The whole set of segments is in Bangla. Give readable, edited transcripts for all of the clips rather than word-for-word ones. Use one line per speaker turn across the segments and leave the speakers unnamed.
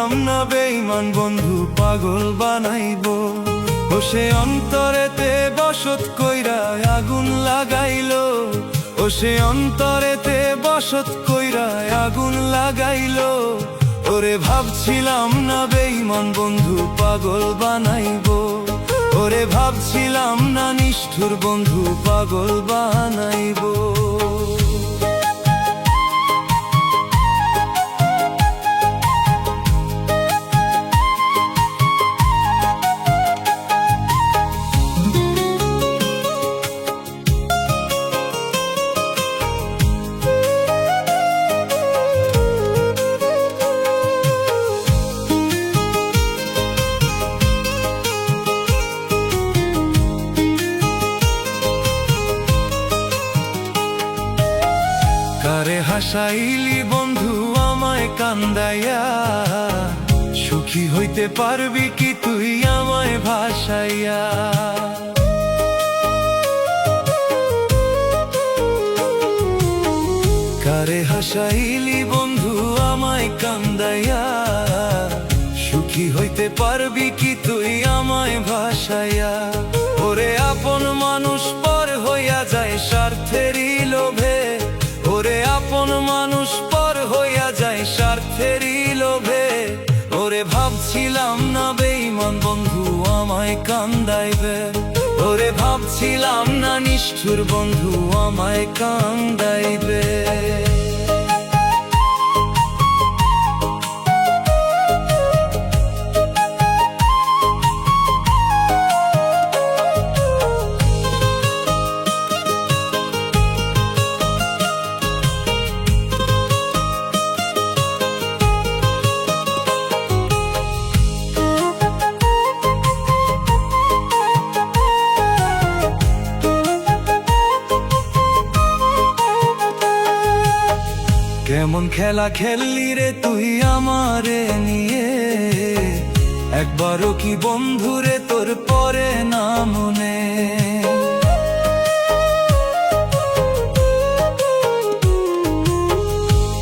ভাবছিলাম না বেঈমান বন্ধু পাগল বানাইবো। ও সে অন্তরেতে বসত কইরা আগুন লাগাইলো, ও সে অন্তরেতে বসত কইরা আগুন লাগাইলো। ওরে ভাবছিলাম না বেঈমান বন্ধু পাগল বানাইবো, ওরে ভাবছিলাম না নিষ্ঠুর বন্ধু পাগল বানাইবো। কারে হাসাইলি বন্ধু আমায় কান্দাইয়া, সুখী হইতে পারবি কি তুই আমায় ভাসাইয়া। কারে হাসাইলি বন্ধু আমায় কান্দাইয়া, সুখী হইতে পারবি কি তুই আমায় ভাসাইয়া। ওরে আপন মানুষ পর হইয়া যায় স্বার্থেরই লোভে, ওরে আপন মানুষ পর হইয়া যায় স্বার্থেরই লোভে। ওরে ভাবছিলাম না বেঈমান বন্ধু আমায় কান্দাইবে, ওরে ভাবছিলাম না নিষ্ঠুর বন্ধু আমায় কান্দাইবে। কেমন খেলা খেললি রে তুই আমারে নিয়ে, একবারও কি বন্ধুরে তোর পরে না মনে।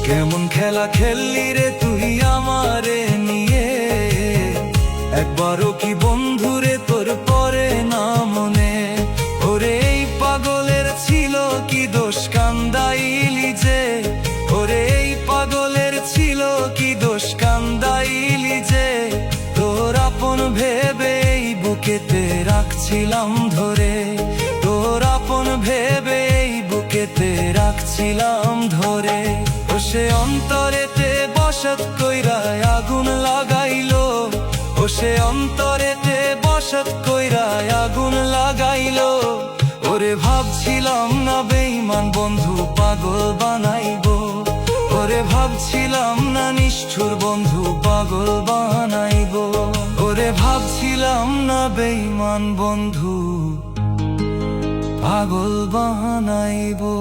কেমন খেলা খেললি রে তুই আমারে নিয়ে, একবারও কি বন্ধুরে তোর পরে না মনে। ওরে এই পাগলের ছিল কি দোষ কান্দাইলি যে, ওরে এই পাগলের ছিল কি দোষ কান্দাইলি যে। তোর আপন ভেবে এই বুকেতে রাখছিলাম ধরে, তোর আপন ভেবে এই বুকেতে রাখছিলাম ধরে। ও সে অন্তরেতে বসত কইরা আগুন লাগাইলো, ও সে অন্তরেতে বসত কইরা আগুন লাগাইলো। ওরে ভাবছিলাম না বেঈমান বন্ধু পাগল বানাইবো, ওরে ভাবছিলাম না নিষ্ঠুর বন্ধু পাগল বানাইবো। ওরে ভাবছিলাম না বেঈমান বন্ধু পাগল বানাইবো।